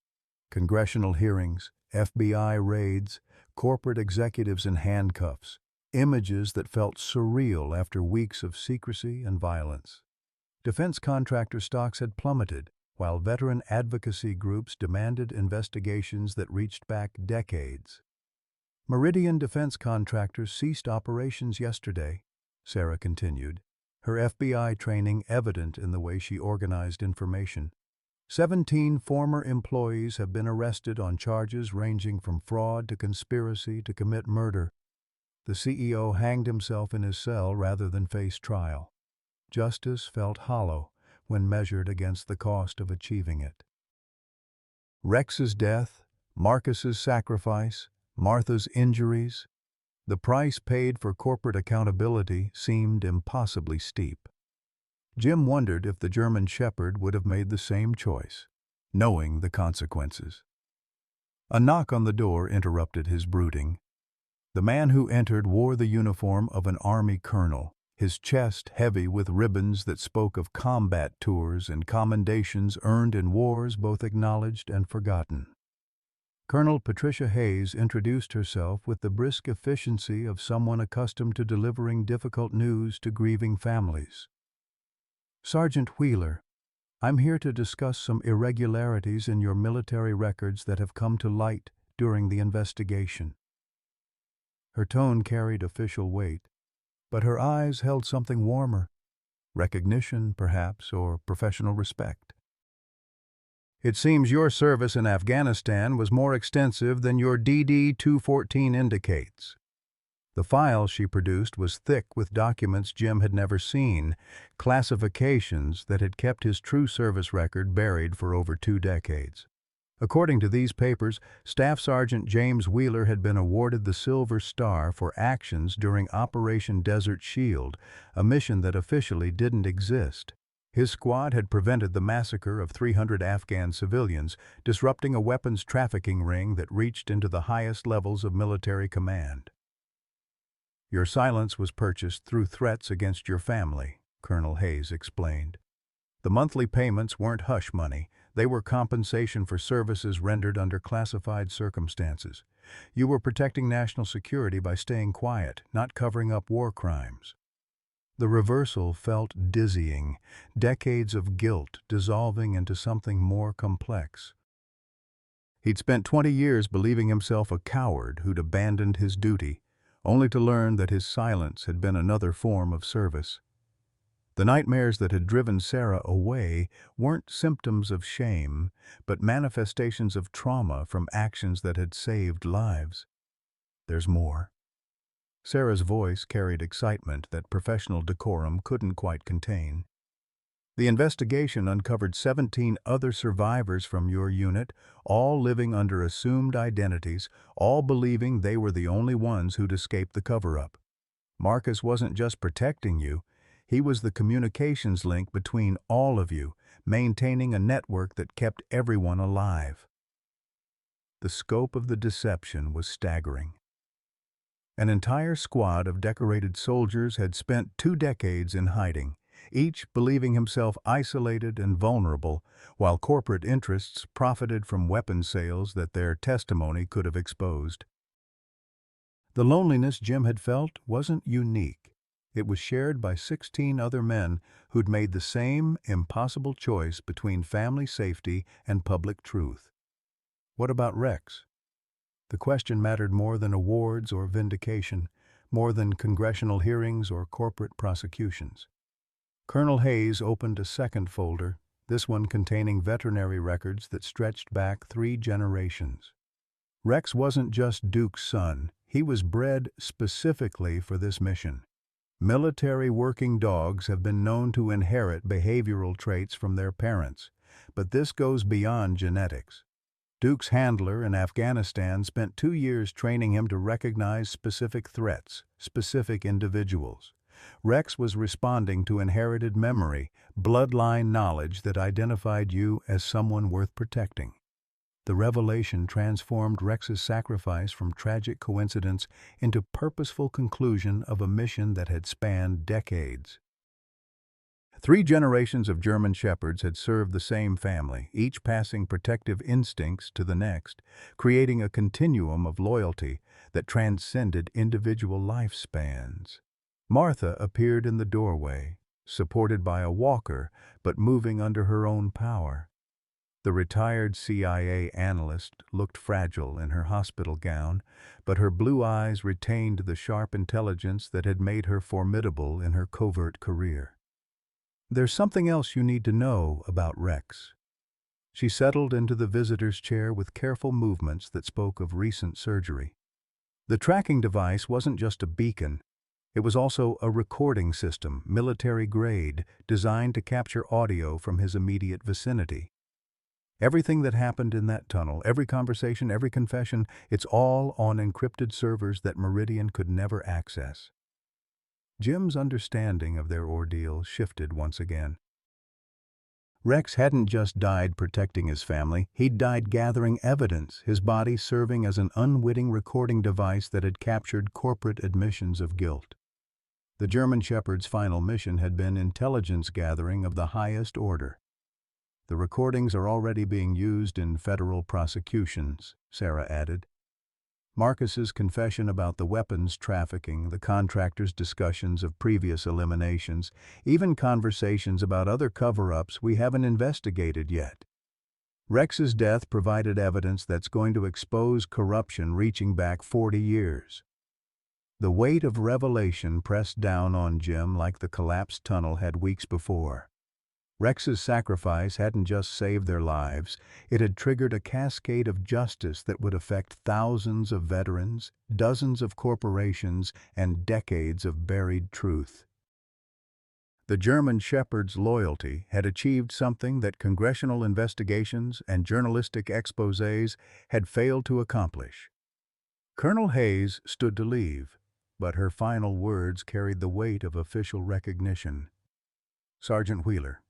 Congressional hearings, FBI raids, corporate executives in handcuffs, images that felt surreal after weeks of secrecy and violence. Defense contractor stocks had plummeted, while veteran advocacy groups demanded investigations that reached back decades. Meridian defense contractors ceased operations yesterday, Sarah continued, her FBI training evident in the way she organized information. 17 former employees have been arrested on charges ranging from fraud to conspiracy to commit murder. The CEO hanged himself in his cell rather than face trial. Justice felt hollow when measured against the cost of achieving it. Rex's death, Marcus's sacrifice, Martha's injuries, The price paid for corporate accountability seemed impossibly steep. Jim wondered if the German Shepherd would have made the same choice, knowing the consequences. A knock on the door interrupted his brooding. The man who entered wore the uniform of an army colonel, his chest heavy with ribbons that spoke of combat tours and commendations earned in wars both acknowledged and forgotten. Colonel Patricia Hayes introduced herself with the brisk efficiency of someone accustomed to delivering difficult news to grieving families. "Sergeant Wheeler, I'm here to discuss some irregularities in your military records that have come to light during the investigation." Her tone carried official weight, but her eyes held something warmer, recognition, perhaps, or professional respect. "It seems your service in Afghanistan was more extensive than your DD-214 indicates." The file she produced was thick with documents Jim had never seen, classifications that had kept his true service record buried for over 2 decades. According to these papers, Staff Sergeant James Wheeler had been awarded the Silver Star for actions during Operation Desert Shield, a mission that officially didn't exist. His squad had prevented the massacre of 300 Afghan civilians, disrupting a weapons trafficking ring that reached into the highest levels of military command. "Your silence was purchased through threats against your family," Colonel Hayes explained. "The monthly payments weren't hush money. They were compensation for services rendered under classified circumstances. You were protecting national security by staying quiet, not covering up war crimes." The reversal felt dizzying, decades of guilt dissolving into something more complex. He'd spent 20 years believing himself a coward who'd abandoned his duty, only to learn that his silence had been another form of service. The nightmares that had driven Sarah away weren't symptoms of shame, but manifestations of trauma from actions that had saved lives. "There's more." Sarah's voice carried excitement that professional decorum couldn't quite contain. "The investigation uncovered 17 other survivors from your unit, all living under assumed identities, all believing they were the only ones who'd escaped the cover-up. Marcus wasn't just protecting you, he was the communications link between all of you, maintaining a network that kept everyone alive." The scope of the deception was staggering. An entire squad of decorated soldiers had spent 2 decades in hiding, each believing himself isolated and vulnerable, while corporate interests profited from weapon sales that their testimony could have exposed. The loneliness Jim had felt wasn't unique. It was shared by 16 other men who'd made the same impossible choice between family safety and public truth. What about Rex? The question mattered more than awards or vindication, more than congressional hearings or corporate prosecutions. Colonel Hayes opened a second folder, this one containing veterinary records that stretched back 3 generations. Rex wasn't just Duke's son, he was bred specifically for this mission. Military working dogs have been known to inherit behavioral traits from their parents, but this goes beyond genetics. Duke's handler in Afghanistan spent 2 years training him to recognize specific threats, specific individuals. Rex was responding to inherited memory, bloodline knowledge that identified you as someone worth protecting. The revelation transformed Rex's sacrifice from tragic coincidence into purposeful conclusion of a mission that had spanned decades. 3 generations of German Shepherds had served the same family, each passing protective instincts to the next, creating a continuum of loyalty that transcended individual lifespans. Martha appeared in the doorway, supported by a walker, but moving under her own power. The retired CIA analyst looked fragile in her hospital gown, but her blue eyes retained the sharp intelligence that had made her formidable in her covert career. "There's something else you need to know about Rex." She settled into the visitor's chair with careful movements that spoke of recent surgery. The tracking device wasn't just a beacon. It was also a recording system, military grade, designed to capture audio from his immediate vicinity. Everything that happened in that tunnel, every conversation, every confession, it's all on encrypted servers that Meridian could never access. Jim's understanding of their ordeal shifted once again. Rex hadn't just died protecting his family, he'd died gathering evidence, his body serving as an unwitting recording device that had captured corporate admissions of guilt. The German Shepherd's final mission had been intelligence gathering of the highest order. The recordings are already being used in federal prosecutions, Sarah added. Marcus's confession about the weapons trafficking, the contractor's discussions of previous eliminations, even conversations about other cover-ups we haven't investigated yet. Rex's death provided evidence that's going to expose corruption reaching back 40 years. The weight of revelation pressed down on Jim like the collapsed tunnel had weeks before. Rex's sacrifice hadn't just saved their lives, it had triggered a cascade of justice that would affect thousands of veterans, dozens of corporations, and decades of buried truth. The German Shepherd's loyalty had achieved something that congressional investigations and journalistic exposés had failed to accomplish. Colonel Hayes stood to leave, but her final words carried the weight of official recognition. Sergeant Wheeler,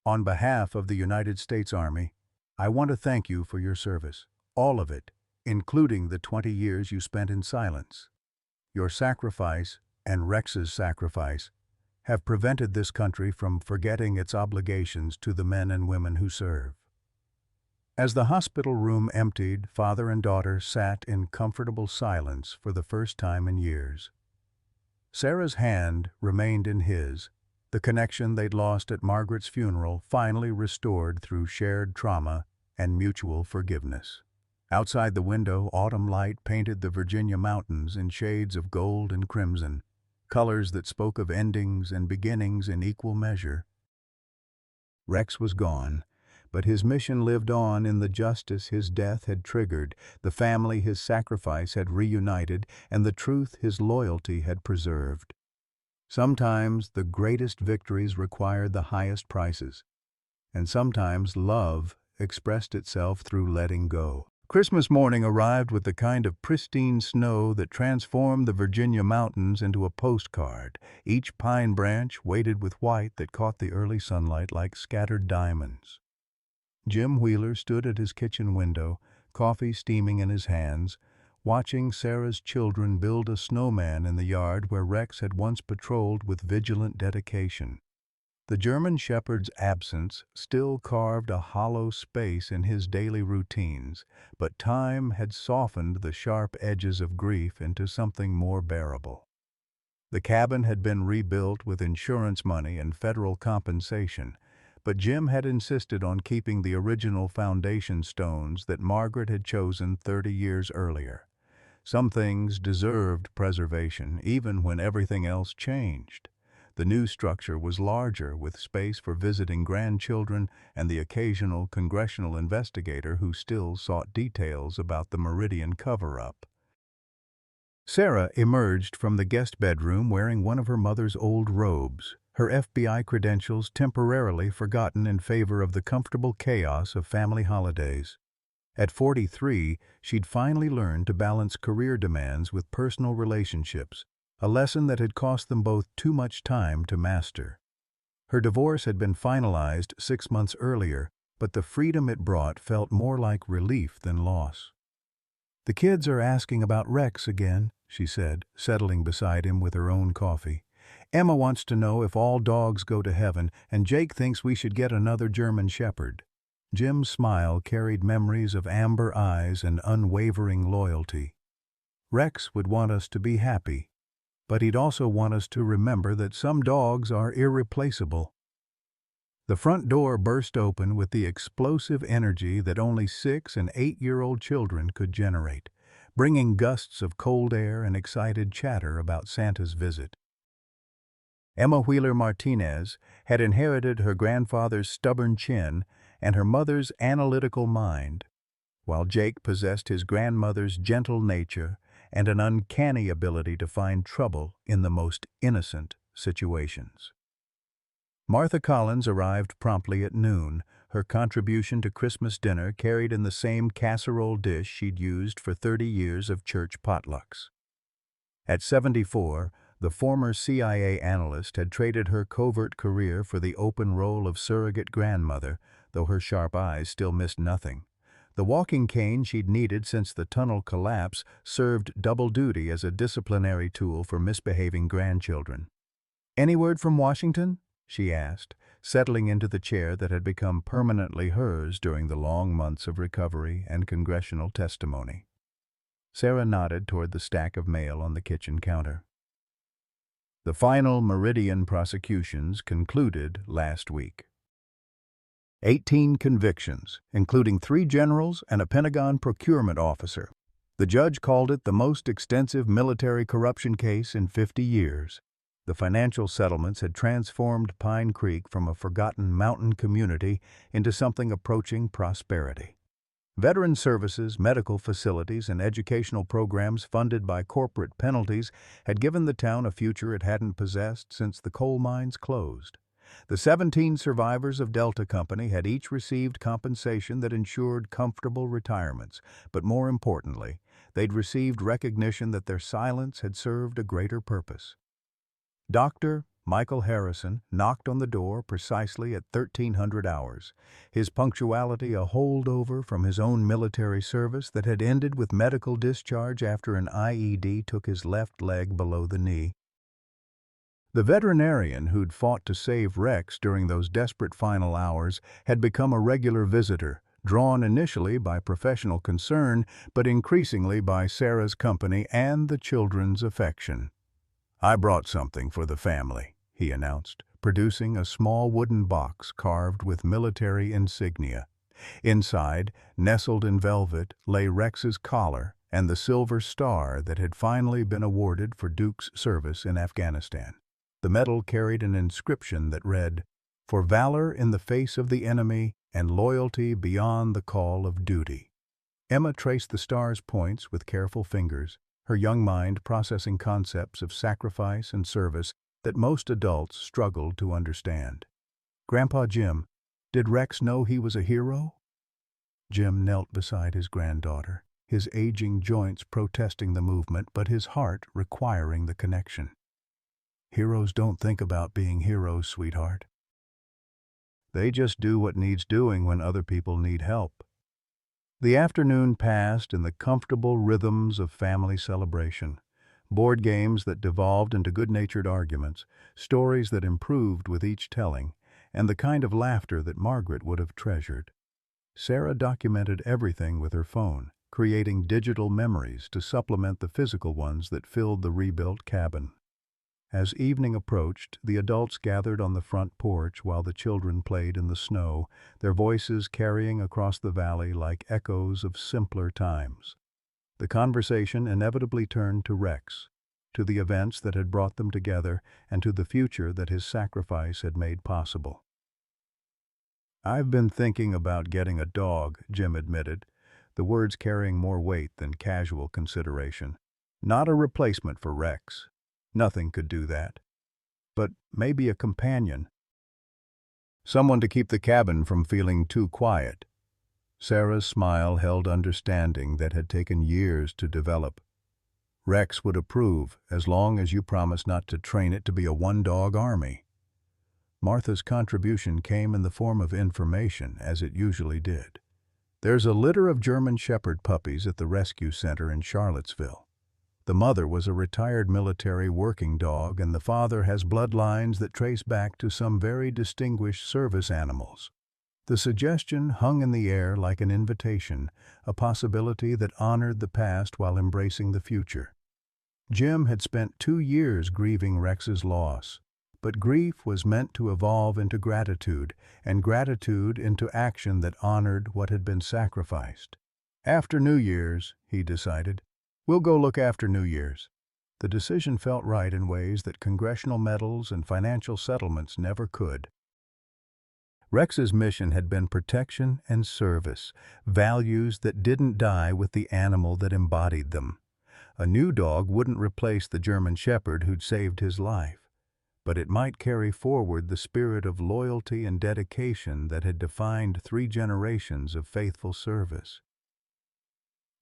on behalf of the United States Army, I want to thank you for your service, all of it, including the 20 years you spent in silence. Your sacrifice, and Rex's sacrifice, have prevented this country from forgetting its obligations to the men and women who serve. As the hospital room emptied, father and daughter sat in comfortable silence for the first time in years. Sarah's hand remained in his, the connection they'd lost at Margaret's funeral finally restored through shared trauma and mutual forgiveness. Outside the window, autumn light painted the Virginia mountains in shades of gold and crimson, colors that spoke of endings and beginnings in equal measure. Rex was gone, but his mission lived on in the justice his death had triggered, the family his sacrifice had reunited, and the truth his loyalty had preserved. Sometimes the greatest victories required the highest prices, and sometimes love expressed itself through letting go. Christmas morning arrived with the kind of pristine snow that transformed the Virginia mountains into a postcard, each pine branch weighted with white that caught the early sunlight like scattered diamonds. Jim Wheeler stood at his kitchen window, coffee steaming in his hands, watching Sarah's children build a snowman in the yard where Rex had once patrolled with vigilant dedication. The German Shepherd's absence still carved a hollow space in his daily routines, but time had softened the sharp edges of grief into something more bearable. The cabin had been rebuilt with insurance money and federal compensation, but Jim had insisted on keeping the original foundation stones that Margaret had chosen 30 years earlier. Some things deserved preservation, even when everything else changed. The new structure was larger, with space for visiting grandchildren and the occasional congressional investigator who still sought details about the Meridian cover-up. Sarah emerged from the guest bedroom wearing one of her mother's old robes, her FBI credentials temporarily forgotten in favor of the comfortable chaos of family holidays. At 43, she'd finally learned to balance career demands with personal relationships, a lesson that had cost them both too much time to master. Her divorce had been finalized 6 months earlier, but the freedom it brought felt more like relief than loss. "The kids are asking about Rex again," she said, settling beside him with her own coffee. "Emma wants to know if all dogs go to heaven, and Jake thinks we should get another German Shepherd." Jim's smile carried memories of amber eyes and unwavering loyalty. "Rex would want us to be happy, but he'd also want us to remember that some dogs are irreplaceable." The front door burst open with the explosive energy that only 6- and 8-year-old children could generate, bringing gusts of cold air and excited chatter about Santa's visit. Emma Wheeler Martinez had inherited her grandfather's stubborn chin and her mother's analytical mind, while Jake possessed his grandmother's gentle nature and an uncanny ability to find trouble in the most innocent situations. Martha Collins arrived promptly at noon, her contribution to Christmas dinner carried in the same casserole dish she'd used for 30 years of church potlucks. At 74, the former CIA analyst had traded her covert career for the open role of surrogate grandmother, though her sharp eyes still missed nothing. The walking cane she'd needed since the tunnel collapse served double duty as a disciplinary tool for misbehaving grandchildren. "Any word from Washington?" she asked, settling into the chair that had become permanently hers during the long months of recovery and congressional testimony. Sarah nodded toward the stack of mail on the kitchen counter. The final Meridian prosecutions concluded last week. 18 convictions, including 3 generals and a Pentagon procurement officer. The judge called it the most extensive military corruption case in 50 years. The financial settlements had transformed Pine Creek from a forgotten mountain community into something approaching prosperity. Veteran services, medical facilities, and educational programs funded by corporate penalties had given the town a future it hadn't possessed since the coal mines closed. The 17 survivors of Delta Company had each received compensation that ensured comfortable retirements, but more importantly, they'd received recognition that their silence had served a greater purpose. Dr. Michael Harrison knocked on the door precisely at 1300 hours, his punctuality a holdover from his own military service that had ended with medical discharge after an IED took his left leg below the knee. The veterinarian who'd fought to save Rex during those desperate final hours had become a regular visitor, drawn initially by professional concern, but increasingly by Sarah's company and the children's affection. "I brought something for the family," he announced, producing a small wooden box carved with military insignia. Inside, nestled in velvet, lay Rex's collar and the silver star that had finally been awarded for Duke's service in Afghanistan. The medal carried an inscription that read, "For valor in the face of the enemy and loyalty beyond the call of duty." Emma traced the star's points with careful fingers, her young mind processing concepts of sacrifice and service that most adults struggled to understand. "Grandpa Jim, did Rex know he was a hero?" Jim knelt beside his granddaughter, his aging joints protesting the movement but his heart requiring the connection. "Heroes don't think about being heroes, sweetheart. They just do what needs doing when other people need help." The afternoon passed in the comfortable rhythms of family celebration. Board games that devolved into good-natured arguments, stories that improved with each telling, and the kind of laughter that Margaret would have treasured. Sarah documented everything with her phone, creating digital memories to supplement the physical ones that filled the rebuilt cabin. As evening approached, the adults gathered on the front porch while the children played in the snow, their voices carrying across the valley like echoes of simpler times. The conversation inevitably turned to Rex, to the events that had brought them together, and to the future that his sacrifice had made possible. "I've been thinking about getting a dog," Jim admitted, the words carrying more weight than casual consideration. "Not a replacement for Rex. Nothing could do that. But maybe a companion. Someone to keep the cabin from feeling too quiet." Sarah's smile held understanding that had taken years to develop. "Rex would approve, as long as you promise not to train it to be a one-dog army." Martha's contribution came in the form of information, as it usually did. "There's a litter of German Shepherd puppies at the rescue center in Charlottesville. The mother was a retired military working dog, and the father has bloodlines that trace back to some very distinguished service animals." The suggestion hung in the air like an invitation, a possibility that honored the past while embracing the future. Jim had spent 2 years grieving Rex's loss, but grief was meant to evolve into gratitude, and gratitude into action that honored what had been sacrificed. "After New Year's," he decided. "We'll go look after New Year's." The decision felt right in ways that congressional medals and financial settlements never could. Rex's mission had been protection and service, values that didn't die with the animal that embodied them. A new dog wouldn't replace the German Shepherd who'd saved his life. but it might carry forward the spirit of loyalty and dedication that had defined 3 generations of faithful service.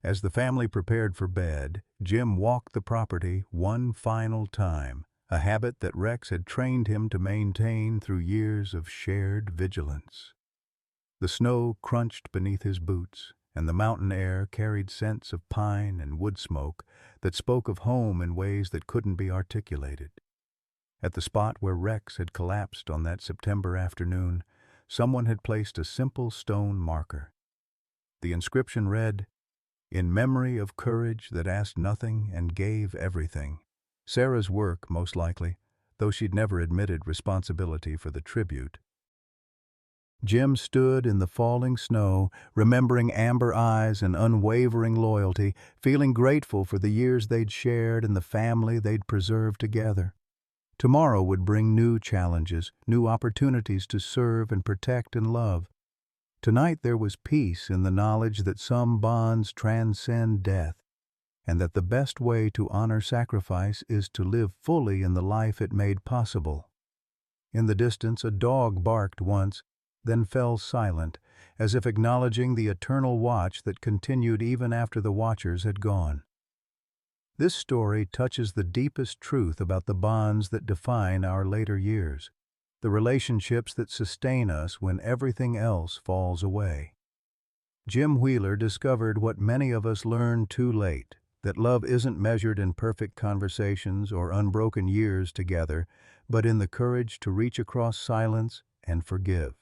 As the family prepared for bed, Jim walked the property one final time, a habit that Rex had trained him to maintain through years of shared vigilance. The snow crunched beneath his boots, and the mountain air carried scents of pine and wood smoke that spoke of home in ways that couldn't be articulated. At the spot where Rex had collapsed on that September afternoon, someone had placed a simple stone marker. The inscription read, "In memory of courage that asked nothing and gave everything." Sarah's work, most likely, though she'd never admitted responsibility for the tribute. Jim stood in the falling snow, remembering amber eyes and unwavering loyalty, feeling grateful for the years they'd shared and the family they'd preserved together. Tomorrow would bring new challenges, new opportunities to serve and protect and love. Tonight there was peace in the knowledge that some bonds transcend death, and that the best way to honor sacrifice is to live fully in the life it made possible. In the distance, a dog barked once, then fell silent, as if acknowledging the eternal watch that continued even after the watchers had gone. This story touches the deepest truth about the bonds that define our later years, the relationships that sustain us when everything else falls away. Jim Wheeler discovered what many of us learned too late, that love isn't measured in perfect conversations or unbroken years together, but in the courage to reach across silence and forgive.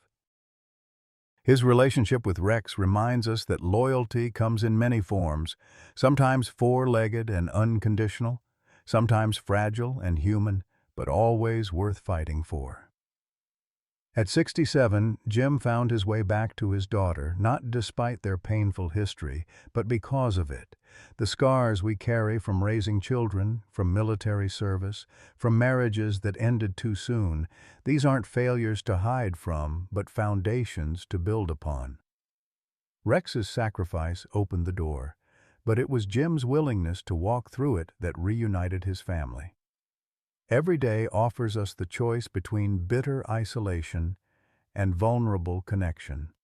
His relationship with Rex reminds us that loyalty comes in many forms, sometimes four-legged and unconditional, sometimes fragile and human, but always worth fighting for. At 67, Jim found his way back to his daughter, not despite their painful history, but because of it. The scars we carry from raising children, from military service, from marriages that ended too soon, these aren't failures to hide from, but foundations to build upon. Rex's sacrifice opened the door, but it was Jim's willingness to walk through it that reunited his family. Every day offers us the choice between bitter isolation and vulnerable connection.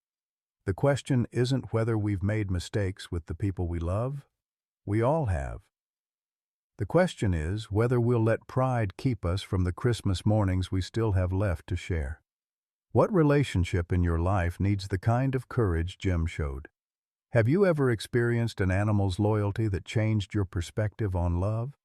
The question isn't whether we've made mistakes with the people we love. We all have. The question is whether we'll let pride keep us from the Christmas mornings we still have left to share. What relationship in your life needs the kind of courage Jim showed? Have you ever experienced an animal's loyalty that changed your perspective on love?